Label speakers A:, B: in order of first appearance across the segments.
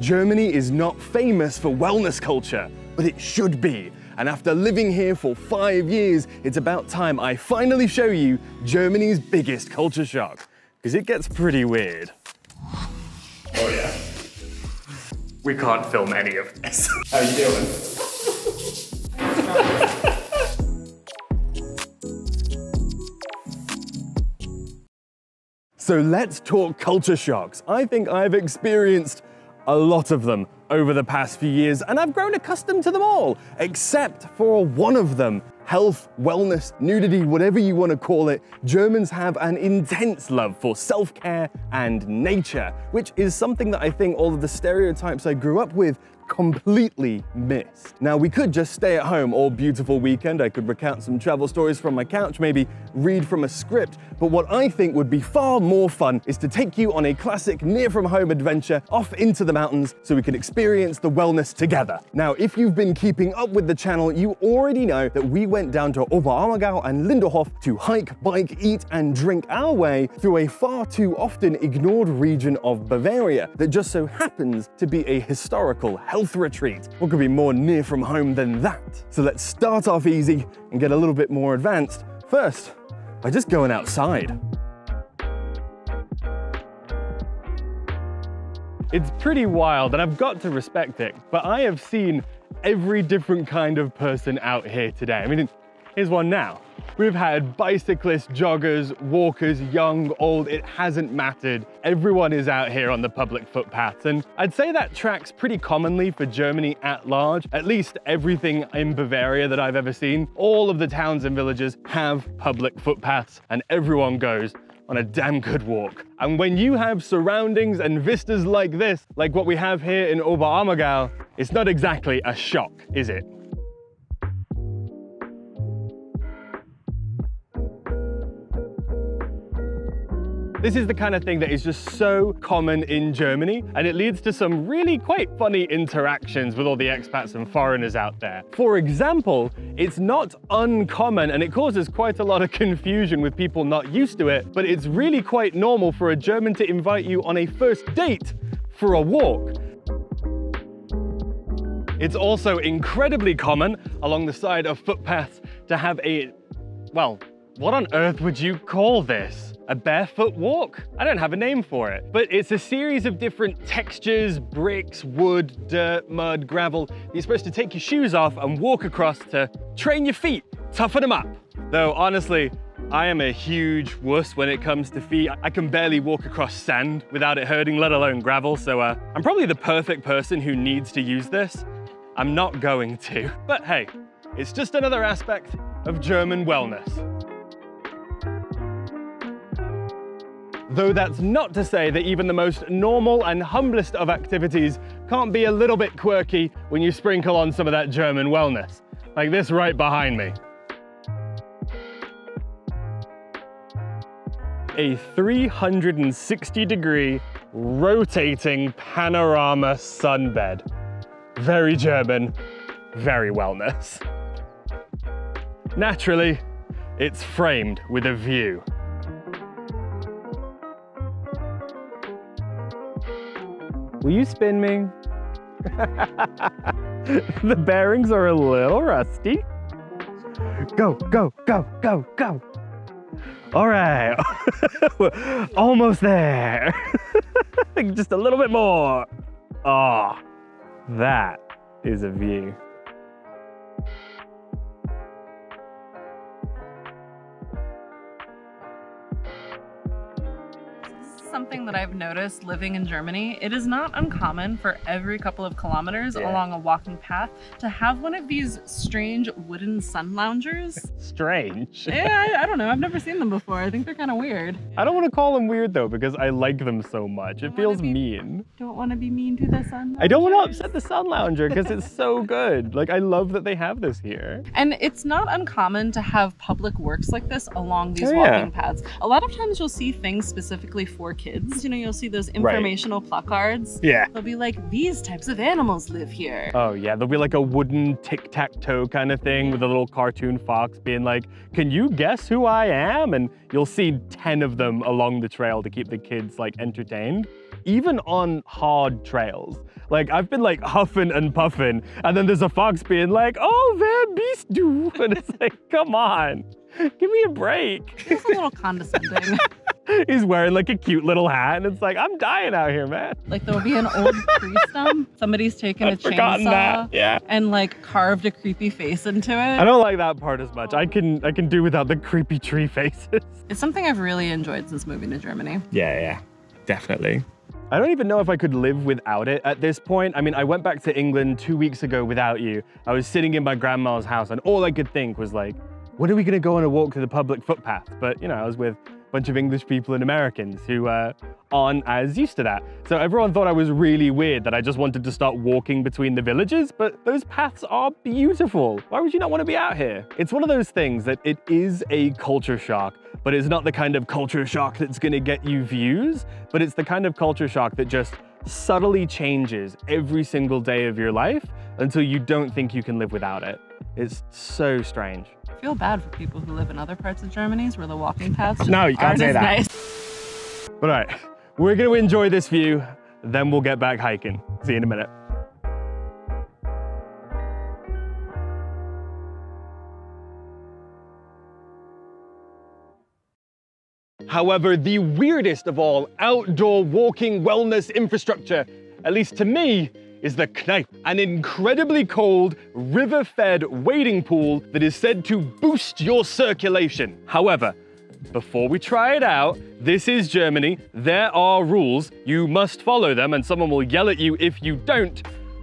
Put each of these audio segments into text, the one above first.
A: Germany is not famous for wellness culture, but it should be. And after living here for 5 years, it's about time I finally show you Germany's biggest culture shock, because it gets pretty weird.
B: Oh yeah. We can't film any of this. How you doing?
A: So let's talk culture shocks. I think I've experienced a lot of them over the past few years, and I've grown accustomed to them all, except for one of them. Health, wellness, nudity, whatever you want to call it, Germans have an intense love for self-care and nature, which is something that I think all of the stereotypes I grew up with completely missed. Now, we could just stay at home all beautiful weekend. I could recount some travel stories from my couch, maybe read from a script. But what I think would be far more fun is to take you on a classic near-from-home adventure off into the mountains so we can experience the wellness together. Now, if you've been keeping up with the channel, you already know that we went down to Oberammergau and Linderhof to hike, bike, eat, and drink our way through a far too often ignored region of Bavaria that just so happens to be a historical health retreat. What could be more near from home than that? So let's start off easy and get a little bit more advanced. First, by just going outside. It's pretty wild, and I've got to respect it, but I have seen every different kind of person out here today. I mean, here's one now. We've had bicyclists, joggers, walkers, young, old, it hasn't mattered. Everyone is out here on the public footpaths, and I'd say that tracks pretty commonly for Germany at large. At least everything in Bavaria that I've ever seen, all of the towns and villages have public footpaths, and everyone goes on a damn good walk. And when you have surroundings and vistas like this, like what we have here in Oberammergau, it's not exactly a shock, is it? This is the kind of thing that is just so common in Germany, and it leads to some really quite funny interactions with all the expats and foreigners out there. For example, it's not uncommon, and it causes quite a lot of confusion with people not used to it, but it's really quite normal for a German to invite you on a first date for a walk. It's also incredibly common along the side of footpaths to have a, well, what on earth would you call this? A barefoot walk? I don't have a name for it, but it's a series of different textures, bricks, wood, dirt, mud, gravel. You're supposed to take your shoes off and walk across to train your feet, toughen them up. Though honestly, I am a huge wuss when it comes to feet. I can barely walk across sand without it hurting, let alone gravel. So I'm probably the perfect person who needs to use this. I'm not going to, but hey, it's just another aspect of German wellness. Though that's not to say that even the most normal and humblest of activities can't be a little bit quirky when you sprinkle on some of that German wellness, like this right behind me. A 360-degree rotating panorama sunbed. Very German, very wellness. Naturally, it's framed with a view. Will you spin me? The bearings are a little rusty. Go, go, go, go, go. All right, we're almost there. Just a little bit more. Oh, that is a view.
C: Something that I've noticed living in Germany, it is not uncommon for every couple of kilometers along a walking path to have one of these strange wooden sun loungers.
A: Strange?
C: Yeah, I don't know. I've never seen them before. I think they're kind of weird.
A: I don't want to call them weird though, because I like them so much. It feels mean.
C: Don't want to be mean to the sun lounger.
A: I don't want to upset the sun lounger because it's so good. Like, I love that they have this here.
C: And it's not uncommon to have public works like this along these walking paths. A lot of times you'll see things specifically for kids. You know, you'll see those informational placards.
A: Yeah.
C: They'll be like, these types of animals live here.
A: Oh yeah, there'll be like a wooden tic-tac-toe kind of thing with a little cartoon fox being like, can you guess who I am? And you'll see 10 of them along the trail to keep the kids like entertained. even on hard trails. Like, I've been like huffing and puffing, and then there's a fox being like, oh, wer bist du? And it's like, come on, give me a break.
C: It's a little condescending.
A: He's wearing like a cute little hat, and it's like, I'm dying out here, man.
C: Like, there will be an old tree stump. Somebody's taken a chainsaw and like carved a creepy face into it.
A: I don't like that part as much. I can do without the creepy tree faces.
C: It's something I've really enjoyed since moving to Germany.
A: Yeah, definitely. I don't even know if I could live without it at this point. I mean, I went back to England 2 weeks ago without you. I was sitting in my grandma's house, and all I could think was like, when are we gonna go on a walk to the public footpath? But you know, I was with a bunch of English people and Americans who aren't as used to that. So everyone thought I was really weird that I just wanted to start walking between the villages, but those paths are beautiful. Why would you not want to be out here? It's one of those things that it is a culture shock, but it's not the kind of culture shock that's gonna get you views, but it's the kind of culture shock that just subtly changes every single day of your life until you don't think you can live without it. It's so strange.
C: I feel bad for people who live in other parts of Germany where the walking paths
A: no, you can't say that.
C: Nice.
A: But all right, we're gonna enjoy this view, then we'll get back hiking. See you in a minute. However, the weirdest of all outdoor walking wellness infrastructure, at least to me, is the Kneipp, an incredibly cold, river-fed wading pool that is said to boost your circulation. However, before we try it out, this is Germany. There are rules. You must follow them, and someone will yell at you if you don't.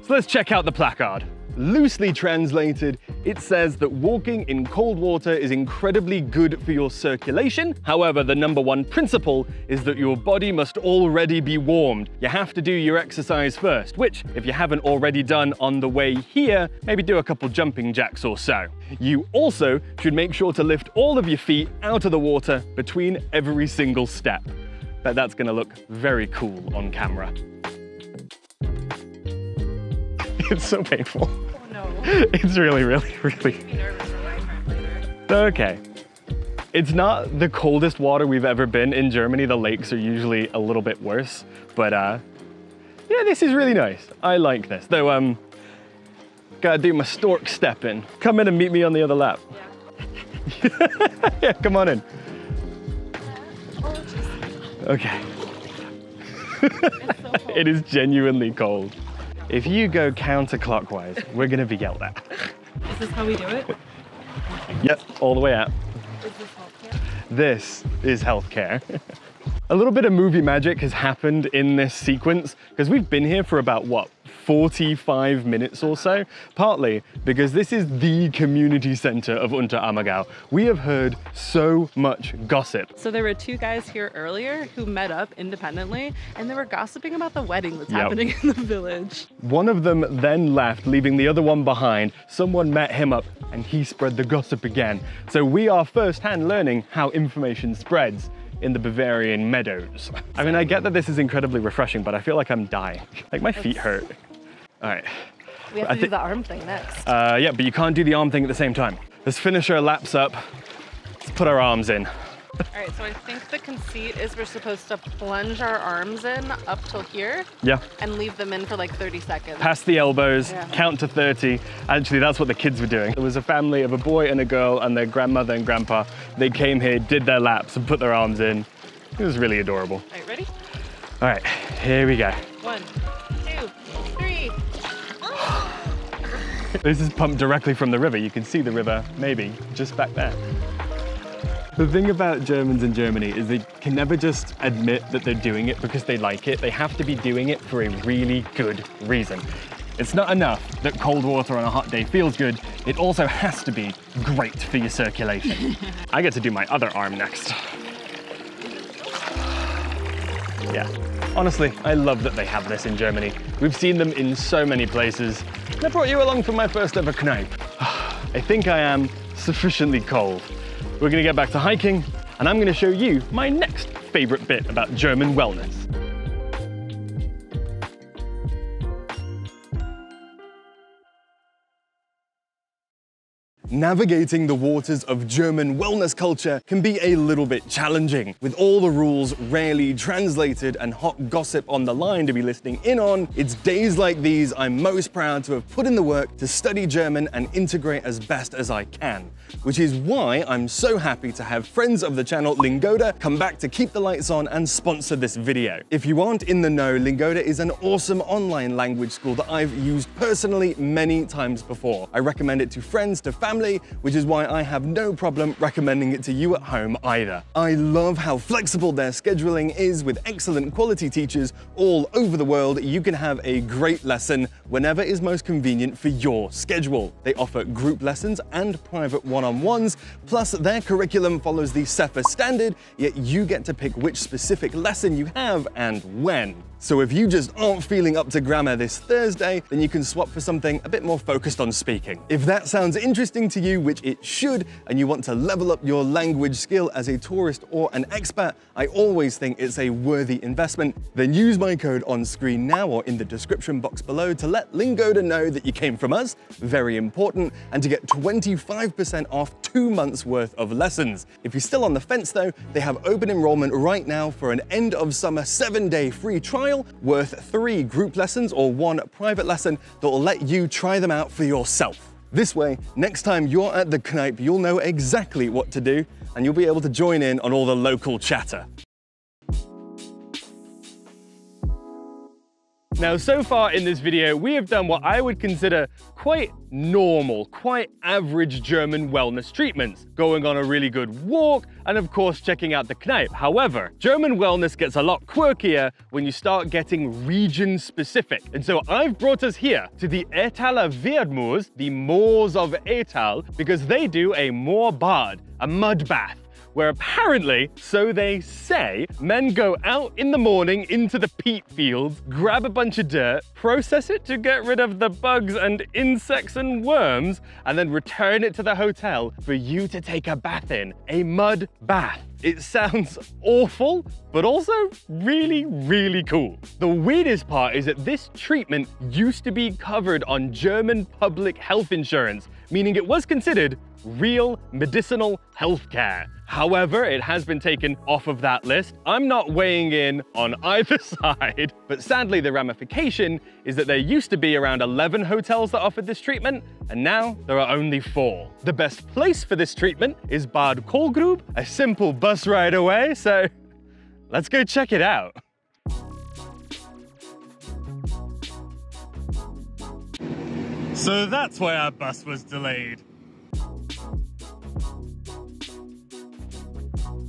A: So let's check out the placard. Loosely translated, it says that walking in cold water is incredibly good for your circulation. However, the #1 principle is that your body must already be warmed. You have to do your exercise first, which, if you haven't already done on the way here, maybe do a couple jumping jacks or so. You also should make sure to lift all of your feet out of the water between every single step. Bet that's gonna look very cool on camera. It's so painful.
C: Oh no.
A: It's really. Okay. It's not the coldest water we've ever been in Germany. The lakes are usually a little bit worse, but yeah, this is really nice. I like this. Though, gotta do my stork step in. Come in and meet me on the other lap. Yeah. Yeah, come on in. Okay.
C: It's so cold.
A: It is genuinely cold. If you go counterclockwise, we're gonna be yelled at.
C: Is this how we do it?
A: Yep, all the way out.
C: Is this healthcare?
A: This is healthcare. A little bit of movie magic has happened in this sequence because we've been here for about, what, 45 minutes or so? Partly because this is the community center of Oberammergau. We have heard so much gossip.
C: So there were 2 guys here earlier who met up independently and they were gossiping about the wedding that's happening in the village.
A: One of them then left, leaving the other one behind. Someone met him up and he spread the gossip again. So we are firsthand learning how information spreads in the Bavarian meadows. I mean, I get that this is incredibly refreshing, but I feel like I'm dying. Like my feet hurt. All right.
C: We have to do the arm thing next.
A: Yeah, but you can't do the arm thing at the same time. Let's finish our laps up. Let's put our arms in.
C: All right, so I think the conceit is we're supposed to plunge our arms in up till here.
A: Yeah.
C: And leave them in for like 30 seconds.
A: Past the elbows,
C: Yeah.
A: count to 30. Actually, that's what the kids were doing. There was a family of a boy and a girl and their grandmother and grandpa. They came here, did their laps and put their arms in. It was really adorable.
C: All right, ready?
A: All right, here we go.
C: 1, 2, 3.
A: This is pumped directly from the river. You can see the river, maybe, just back there. The thing about Germans in Germany is they can never just admit that they're doing it because they like it. They have to be doing it for a really good reason. It's not enough that cold water on a hot day feels good. It also has to be great for your circulation. I get to do my other arm next. Yeah, honestly, I love that they have this in Germany. We've seen them in so many places. I brought you along for my first ever Kneipp. I think I am sufficiently cold. We're gonna get back to hiking, and I'm gonna show you my next favorite bit about German wellness. navigating the waters of German wellness culture can be a little bit challenging. With all the rules rarely translated and hot gossip on the line to be listening in on, it's days like these I'm most proud to have put in the work to study German and integrate as best as I can. Which is why I'm so happy to have friends of the channel Lingoda come back to keep the lights on and sponsor this video. If you aren't in the know, Lingoda is an awesome online language school that I've used personally many times before. I recommend it to friends, to family, which is why I have no problem recommending it to you at home either. I love how flexible their scheduling is with excellent quality teachers all over the world. You can have a great lesson whenever is most convenient for your schedule. They offer group lessons and private one-on-ones, plus their curriculum follows the SEFA standard, yet you get to pick which specific lesson you have and when. So if you just aren't feeling up to grammar this Thursday, then you can swap for something a bit more focused on speaking. If that sounds interesting to you, which it should, and you want to level up your language skill as a tourist or an expat, I always think it's a worthy investment. Then use my code on screen now or in the description box below to let Lingoda know that you came from us, very important, and to get 25% off 2 months worth of lessons. If you're still on the fence though, they have open enrollment right now for an end of summer 7-day free trial worth 3 group lessons or 1 private lesson that will let you try them out for yourself. This way, next time you're at the Kneipp, you'll know exactly what to do and you'll be able to join in on all the local chatter. Now, so far in this video, we have done what I would consider quite normal, quite average German wellness treatments. Going on a really good walk, and of course checking out the Kneipp. However, German wellness gets a lot quirkier when you start getting region specific. And so I've brought us here to the Ettaler Forest, the moors of Ettal, because they do a Moorbad, a mud bath, where apparently, so they say, men go out in the morning into the peat fields, grab a bunch of dirt, process it to get rid of the bugs and insects and worms, and then return it to the hotel for you to take a bath in. A mud bath. It sounds awful, but also really, really cool. The weirdest part is that this treatment used to be covered on German public health insurance, meaning it was considered real medicinal healthcare. However, it has been taken off of that list. I'm not weighing in on either side, but sadly the ramification is that there used to be around 11 hotels that offered this treatment, and now there are only 4. The best place for this treatment is Bad Kohlgrub, a simple bus ride away, so let's go check it out. So that's why our bus was delayed.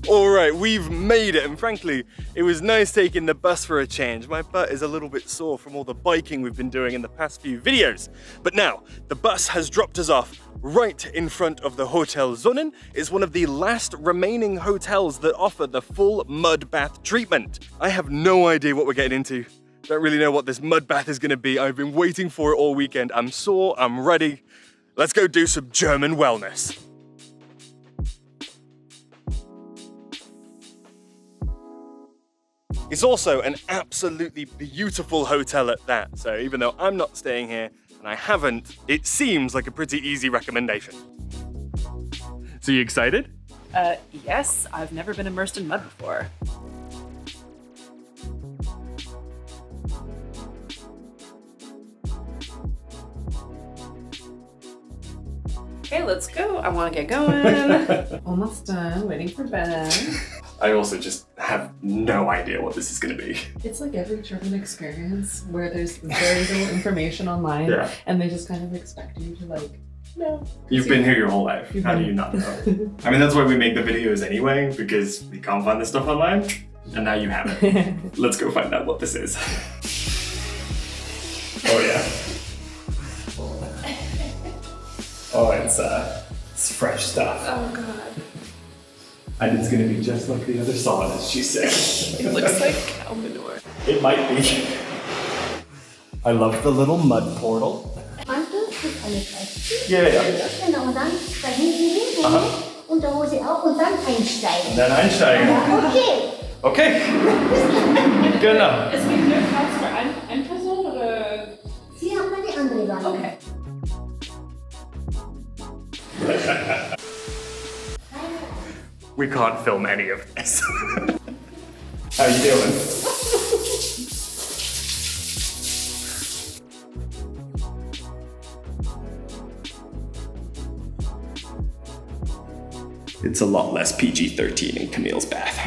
A: All right, we've made it, and frankly, it was nice taking the bus for a change. My butt is a little bit sore from all the biking we've been doing in the past few videos. But now, the bus has dropped us off right in front of the Hotel Sonnen. It's one of the last remaining hotels that offer the full mud bath treatment. I have no idea what we're getting into. Don't really know what this mud bath is gonna be. I've been waiting for it all weekend. I'm sore, I'm ready. Let's go do some German wellness. It's also an absolutely beautiful hotel at that, so even though I'm not staying here, and I haven't, it seems like a pretty easy recommendation. So you excited?
C: Yes, I've never been immersed in mud before. Okay, let's go. I want to get going. Almost done, waiting for Ben.
B: I also just have no idea what this is going to be.
C: It's like every German experience where there's very little information online, and they just kind of expect you to like, no.
B: You've been here your whole life. How do you not know? I mean, that's why we make the videos anyway, because we can't find this stuff online, and now you have it. Let's go find out what this is. Oh yeah. Oh, it's fresh stuff.
C: Oh god.
B: And it's gonna be just like the other saunas, she said.
C: It looks like cow manure.
B: It might be. I love the little mud portal. Ja.
D: Genau, und dann dahin gehen und da Hose auch und dann einsteigen.
B: Und dann einsteigen.
D: Okay.
B: Okay. Genau.
C: Es gibt nur Platz für eine Person oder?
D: Sie haben mal die andere Wanne.
C: Okay.
B: We can't film any of this. How you doing? It's a lot less PG-13 in Camille's bath.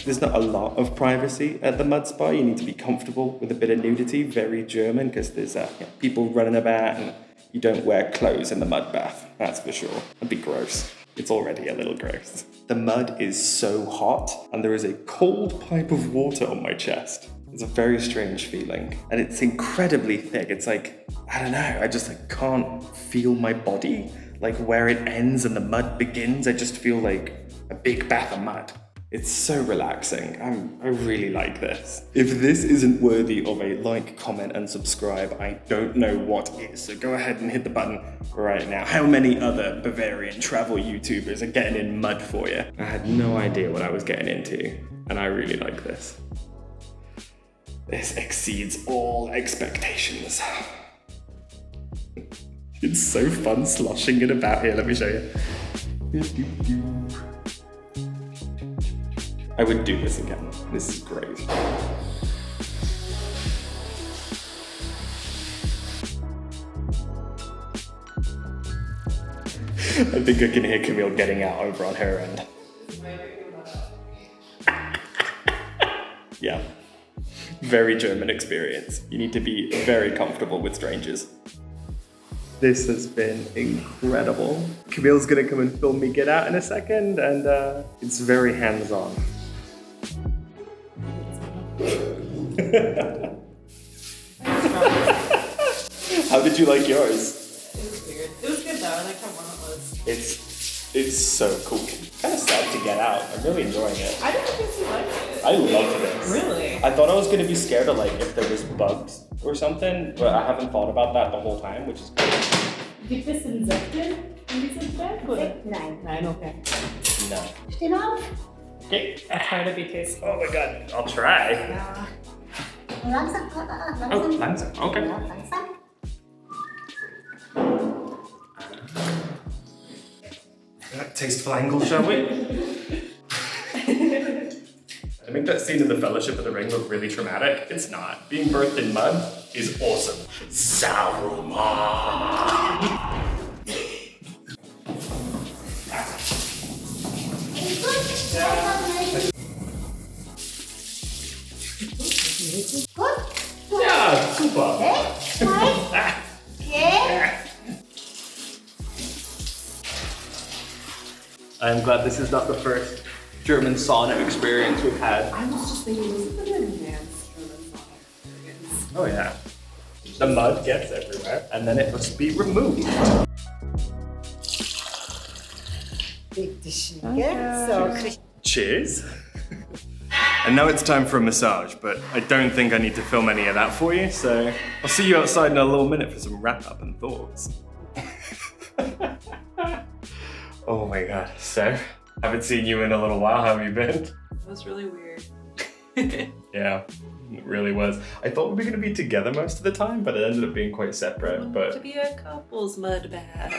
B: There's not a lot of privacy at the mud spa. You need to be comfortable with a bit of nudity, very German, because there's people running about and you don't wear clothes in the mud bath, that's for sure. That'd be gross. It's already a little gross. The mud is so hot and there is a cold pipe of water on my chest. It's a very strange feeling. And it's incredibly thick. It's like, I don't know, I just can't feel my body. Like where it ends and the mud begins, I just feel like a big bath of mud. It's so relaxing. I really like this. If this isn't worthy of a like, comment, and subscribe, I don't know what is. So go ahead and hit the button right now. How many other Bavarian travel YouTubers are getting in mud for you? I had no idea what I was getting into, and I really like this. This exceeds all expectations. It's so fun sloshing it about here. Let me show you. I would do this again. This is great. I think I can hear Camille getting out over on her end. Yeah. Very German experience. You need to be very comfortable with strangers. This has been incredible. Camille's gonna come and film me get out in a second, and it's very hands-on. How did you like yours?
C: It was weird. It was good though. I liked how warm it was.
B: It's so cool. Kind of sad to get out. I'm really enjoying it.
C: I didn't think you liked it.
B: I loved this.
C: Really?
B: I thought I was gonna be scared of like if there was bugs or something, but I haven't thought about that the whole time, which is good.
C: Gibt es Insekten in diesem Berg, oder?
D: Nein.
C: Nein, okay.
B: No.
D: Stehen auf.
B: Okay.
C: I'll try to be tasteful.
B: Oh my god, I'll try.
D: Ja. Langsam, langsam.
B: Oh, langsam. Okay.
D: Ja, langsam.
B: Tasteful angle, shall we? I make that scene in the Fellowship of the Ring look really traumatic. It's not. Being birthed in mud is awesome. Saruman!
D: Gut.
B: Yeah, super.
D: Okay.
B: I'm glad this is not the first German sauna experience we've had.
C: I was just thinking, this is an advanced German sauna experience.
B: Oh yeah. The mud gets everywhere, and then it must be removed. Cheers. And now it's time for a massage, but I don't think I need to film any of that for you, so I'll see you outside in a little minute for some wrap-up and thoughts. Oh my god, so, haven't seen you in a little while, how have you been?
C: That was really weird.
B: Yeah, it really was. I thought we were going to be together most of the time, but it ended up being quite separate, but...
C: To be a couple's mud bath.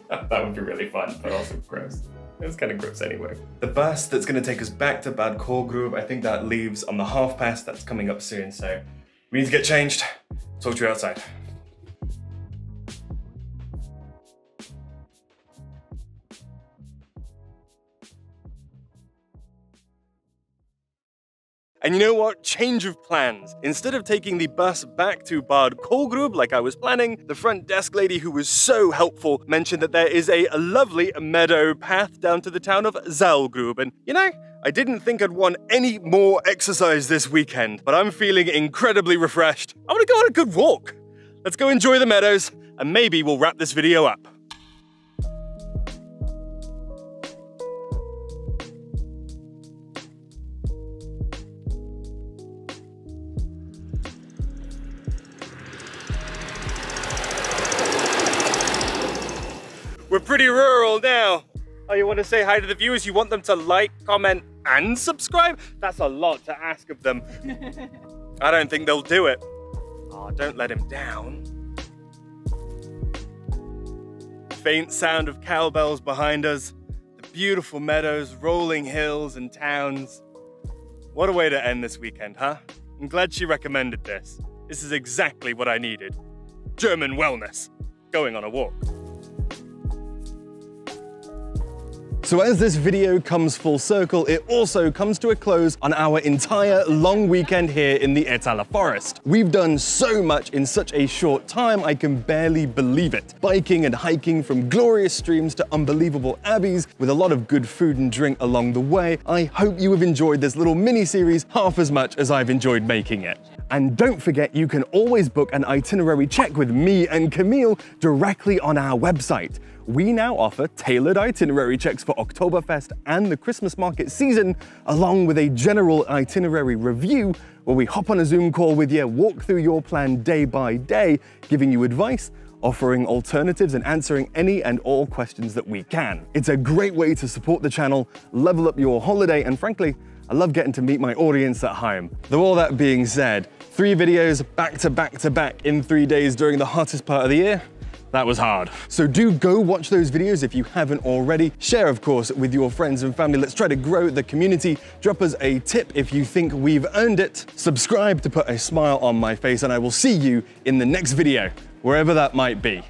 B: That would be really fun, but also gross. It was kind of gross anyway. The bus that's going to take us back to Bad Kohlgrub, I think that leaves on the half past. That's coming up soon, so we need to get changed. Talk to you outside. And you know what? Change of plans. Instead of taking the bus back to Bad Kohlgrub like I was planning, the front desk lady who was so helpful mentioned that there is a lovely meadow path down to the town of Zaalgrub. And you know, I didn't think I'd want any more exercise this weekend, but I'm feeling incredibly refreshed. I want to go on a good walk. Let's go enjoy the meadows, and maybe we'll wrap this video up. We're pretty rural now. Oh, you want to say hi to the viewers? You want them to like, comment, and subscribe? That's a lot to ask of them. I don't think they'll do it. Oh, don't let him down.
A: faint sound of cowbells behind us, the beautiful meadows, rolling hills and towns. What a way to end this weekend, huh? I'm glad she recommended this. This is exactly what I needed. German wellness. Going on a walk. So as this video comes full circle, it also comes to a close on our entire long weekend here in the Ettaler Forest. We've done so much in such a short time, I can barely believe it. Biking and hiking from glorious streams to unbelievable abbeys with a lot of good food and drink along the way. I hope you have enjoyed this little mini-series half as much as I've enjoyed making it. And don't forget, you can always book an itinerary check with me and Camille directly on our website. We now offer tailored itinerary checks for Oktoberfest and the Christmas market season, along with a general itinerary review where we hop on a Zoom call with you, walk through your plan day by day, giving you advice, offering alternatives and answering any and all questions that we can. It's a great way to support the channel, level up your holiday, and frankly, I love getting to meet my audience at home. Though all that being said, 3 videos back to back to back in 3 days during the hottest part of the year, that was hard. So do go watch those videos if you haven't already. Share, of course, with your friends and family. Let's try to grow the community. Drop us a tip if you think we've earned it. Subscribe to put a smile on my face, and I will see you in the next video, wherever that might be.